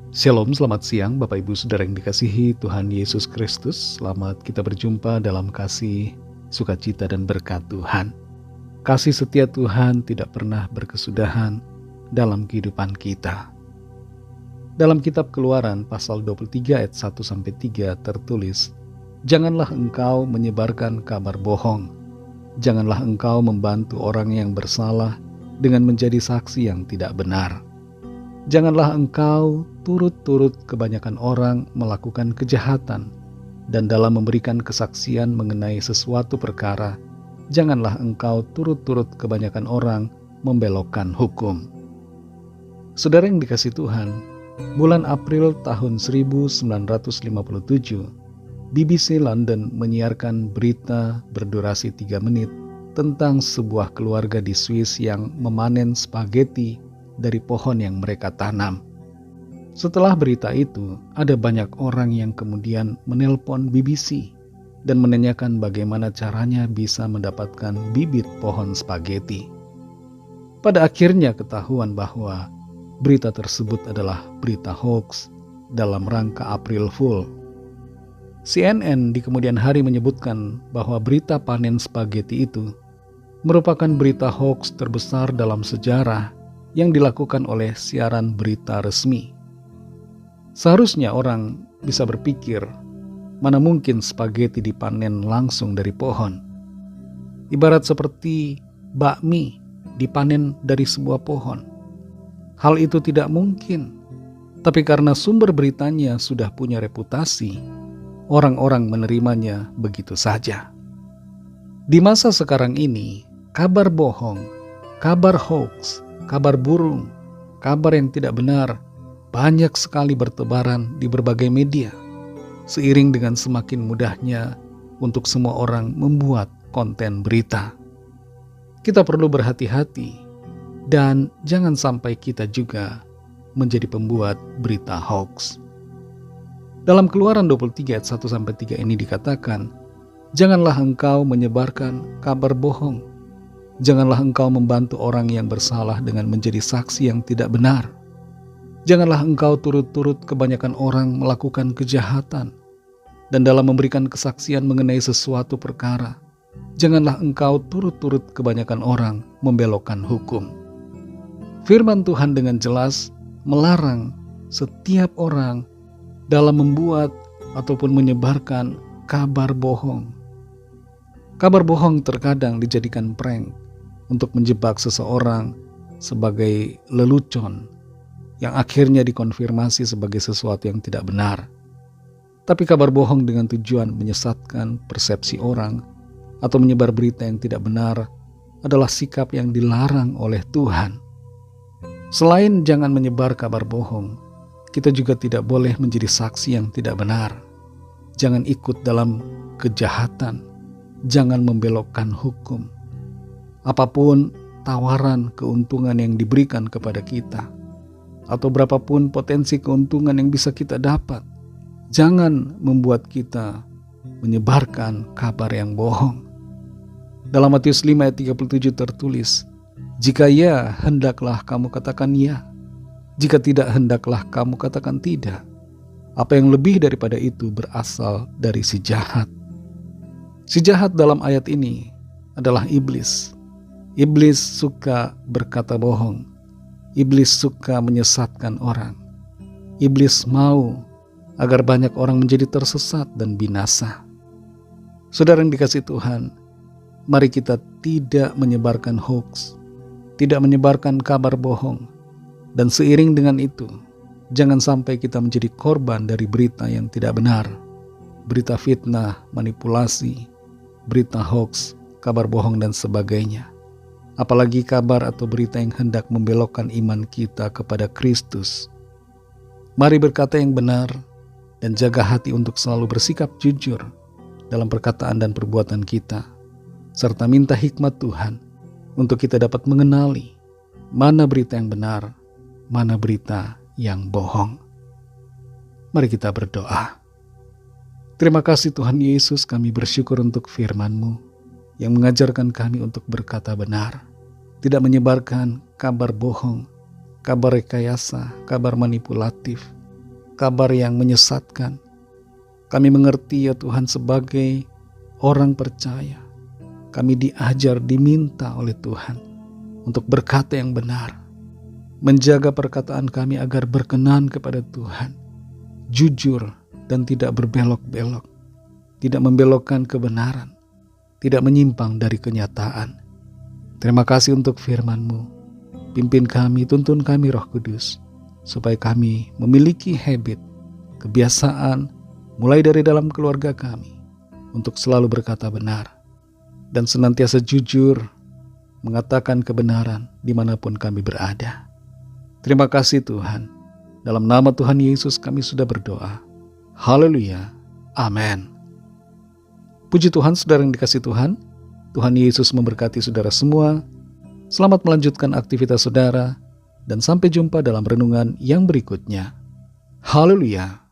Shalom, selamat siang Bapak Ibu Saudara yang dikasihi Tuhan Yesus Kristus. Selamat kita berjumpa dalam kasih, sukacita dan berkat Tuhan. Kasih setia Tuhan tidak pernah berkesudahan dalam kehidupan kita. Dalam kitab Keluaran pasal 23 ayat 1-3 tertulis, "Janganlah engkau menyebarkan kabar bohong. Janganlah engkau membantu orang yang bersalah dengan menjadi saksi yang tidak benar. Janganlah engkau turut-turut kebanyakan orang melakukan kejahatan, dan dalam memberikan kesaksian mengenai sesuatu perkara, janganlah engkau turut-turut kebanyakan orang membelokkan hukum." Saudara yang dikasihi Tuhan, bulan April tahun 1957, BBC London menyiarkan berita berdurasi 3 menit tentang sebuah keluarga di Swiss yang memanen spaghetti dari pohon yang mereka tanam. Setelah berita itu, ada banyak orang yang kemudian menelpon BBC dan menanyakan bagaimana caranya bisa mendapatkan bibit pohon spaghetti. Pada akhirnya ketahuan bahwa berita tersebut adalah berita hoax dalam rangka April Fool. CNN di kemudian hari menyebutkan bahwa berita panen spaghetti itu merupakan berita hoax terbesar dalam sejarah yang dilakukan oleh siaran berita resmi. Seharusnya orang bisa berpikir, mana mungkin spaghetti dipanen langsung dari pohon. Ibarat seperti bakmi dipanen dari sebuah pohon. Hal itu tidak mungkin. Tapi karena sumber beritanya sudah punya reputasi, orang-orang menerimanya begitu saja. Di masa sekarang ini, kabar bohong, kabar hoax, kabar burung, kabar yang tidak benar banyak sekali bertebaran di berbagai media, seiring dengan semakin mudahnya untuk semua orang membuat konten berita. Kita perlu berhati-hati dan jangan sampai kita juga menjadi pembuat berita hoax. Dalam Keluaran 23 ayat 1-3 ini dikatakan, "Janganlah engkau menyebarkan kabar bohong. Janganlah engkau membantu orang yang bersalah dengan menjadi saksi yang tidak benar. Janganlah engkau turut-turut kebanyakan orang melakukan kejahatan, dan dalam memberikan kesaksian mengenai sesuatu perkara, janganlah engkau turut-turut kebanyakan orang membelokkan hukum." Firman Tuhan dengan jelas melarang setiap orang dalam membuat ataupun menyebarkan kabar bohong. Kabar bohong terkadang dijadikan prank untuk menjebak seseorang sebagai lelucon yang akhirnya dikonfirmasi sebagai sesuatu yang tidak benar. Tapi kabar bohong dengan tujuan menyesatkan persepsi orang atau menyebar berita yang tidak benar adalah sikap yang dilarang oleh Tuhan. Selain jangan menyebar kabar bohong, kita juga tidak boleh menjadi saksi yang tidak benar. Jangan ikut dalam kejahatan, jangan membelokkan hukum. Apapun tawaran keuntungan yang diberikan kepada kita, atau berapapun potensi keuntungan yang bisa kita dapat, jangan membuat kita menyebarkan kabar yang bohong. Dalam Matius 5 ayat 37 tertulis, "Jika ya, hendaklah kamu katakan ya. Jika tidak, hendaklah kamu katakan tidak. Apa yang lebih daripada itu berasal dari si jahat." Si jahat dalam ayat ini adalah iblis. Iblis suka berkata bohong. Iblis suka menyesatkan orang. Iblis mau agar banyak orang menjadi tersesat dan binasa. Saudara yang dikasihi Tuhan, mari kita tidak menyebarkan hoax, tidak menyebarkan kabar bohong, dan seiring dengan itu, jangan sampai kita menjadi korban dari berita yang tidak benar, berita fitnah, manipulasi, berita hoax, kabar bohong dan sebagainya. Apalagi kabar atau berita yang hendak membelokkan iman kita kepada Kristus. Mari berkata yang benar dan jaga hati untuk selalu bersikap jujur dalam perkataan dan perbuatan kita, serta minta hikmat Tuhan untuk kita dapat mengenali mana berita yang benar, mana berita yang bohong. Mari kita berdoa. Terima kasih Tuhan Yesus, kami bersyukur untuk firman-Mu yang mengajarkan kami untuk berkata benar, tidak menyebarkan kabar bohong, kabar rekayasa, kabar manipulatif, kabar yang menyesatkan. Kami mengerti ya Tuhan, sebagai orang percaya, kami diajar, diminta oleh Tuhan untuk berkata yang benar, menjaga perkataan kami agar berkenan kepada Tuhan, jujur dan tidak berbelok-belok, tidak membelokkan kebenaran, tidak menyimpang dari kenyataan. Terima kasih untuk firman-Mu. Pimpin kami, tuntun kami Roh Kudus, supaya kami memiliki habit, kebiasaan, mulai dari dalam keluarga kami, untuk selalu berkata benar, dan senantiasa jujur, mengatakan kebenaran dimanapun kami berada. Terima kasih Tuhan. Dalam nama Tuhan Yesus kami sudah berdoa. Haleluya. Amin. Puji Tuhan, saudara yang dikasihi Tuhan. Tuhan Yesus memberkati saudara semua. Selamat melanjutkan aktivitas saudara, dan sampai jumpa dalam renungan yang berikutnya. Haleluya.